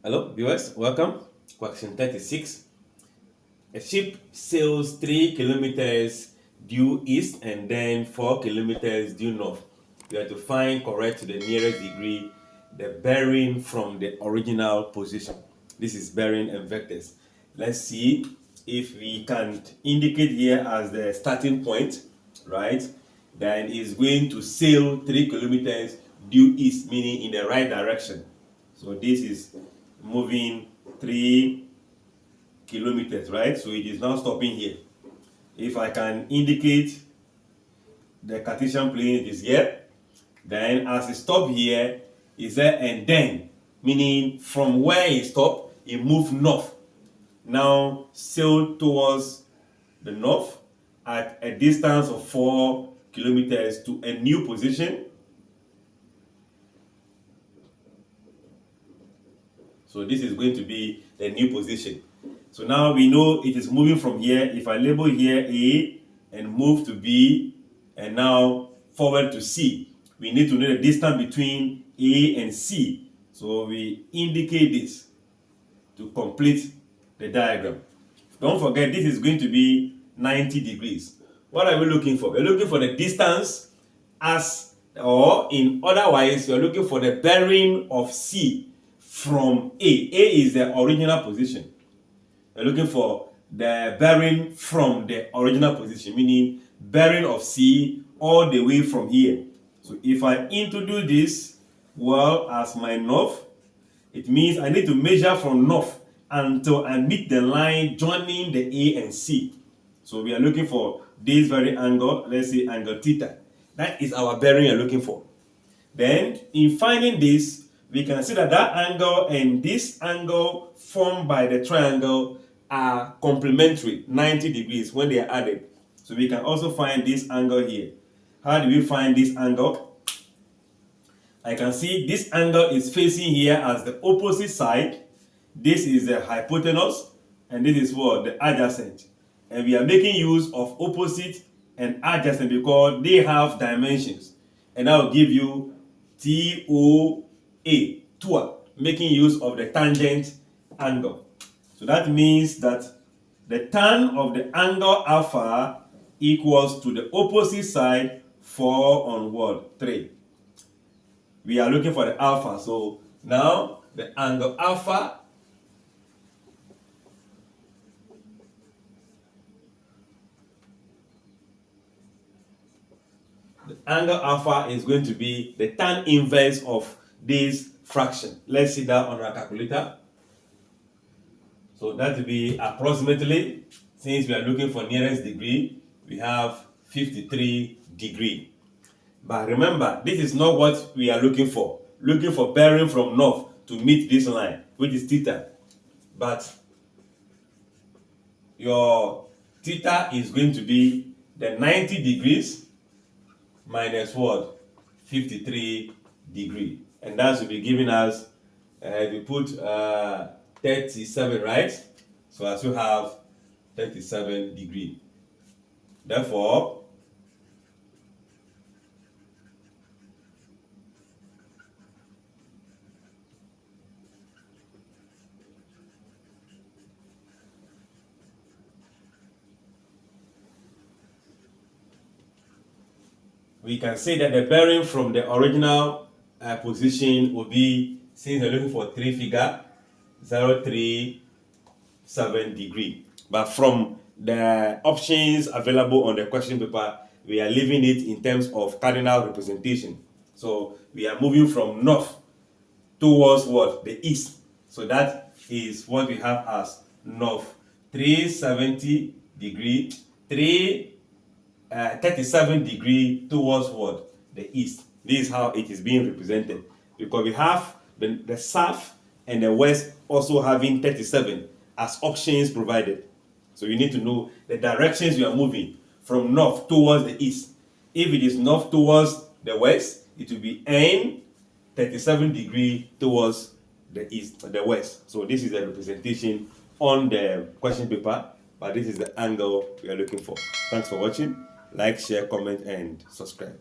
Hello viewers, welcome. Question 36. A ship sails 3 kilometers due east and then 4 kilometers due north. You have to find, correct to the nearest degree, the bearing from the original position. This is bearing and vectors. Let's see if we can indicate here as the starting point, right? Then it's going to sail 3 kilometers due east, meaning in the right direction. So this is moving 3 kilometers, right? So it is now stopping here. If I can indicate the Cartesian plane, it is here. Then as it stopped here, is there and then, meaning from where it stopped, it moved north. Now sail towards the north at a distance of 4 kilometers to a new position. So this is going to be the new position. So now we know it is moving from here. If I label here A and move to B and now forward to C, we need to know the distance between A and C. So we indicate this to complete the diagram. Don't forget, this is going to be 90 degrees. What are we looking for? We're looking for the distance as, or in otherwise, we're looking for the bearing of C from A. A is the original position. We're looking for the bearing from the original position, meaning bearing of C all the way from here. So if I introduce this well as my north, it means I need to measure from north until I meet the line joining the A and C. So we are looking for this very angle, let's say angle theta. That is our bearing we are looking for. Then in finding this, we can see that that angle and this angle formed by the triangle are complementary, 90 degrees when they are added. So we can also find this angle here. How do we find this angle? I can see this angle is facing here as the opposite side. This is the hypotenuse and this is what? The adjacent. And we are making use of opposite and adjacent because they have dimensions. And that will give you TOA, making use of the tangent angle. So that means that the tan of the angle alpha equals to the opposite side 4 on what? 3. We are looking for the alpha. So now the angle alpha is going to be the tan inverse of this fraction. Let's see that on our calculator. So that will be approximately, since we are looking for nearest degree, we have 53 degree. But remember, this is not what we are looking for. Looking for bearing from north to meet this line, which is theta. But your theta is going to be the 90 degrees minus what? 53 degree. And that should be giving us, if we put 37, right? So I still have 37 degree. Therefore, we can say that the bearing from the original position will be, since we're looking for 3 figure, 037 degree. But from the options available on the question paper, we are leaving it in terms of cardinal representation. So we are moving from north towards what? The east. So that is what we have as north. 370 degree, 37 degree towards what? The east. This is how it is being represented. Because we have the south and the west also having 37 as options provided. So you need to know the directions you are moving from north towards the east. If it is north towards the west, it will be N 37 degree towards the east, the west. So this is the representation on the question paper, but this is the angle we are looking for. Thanks for watching. Like, share, comment, and subscribe.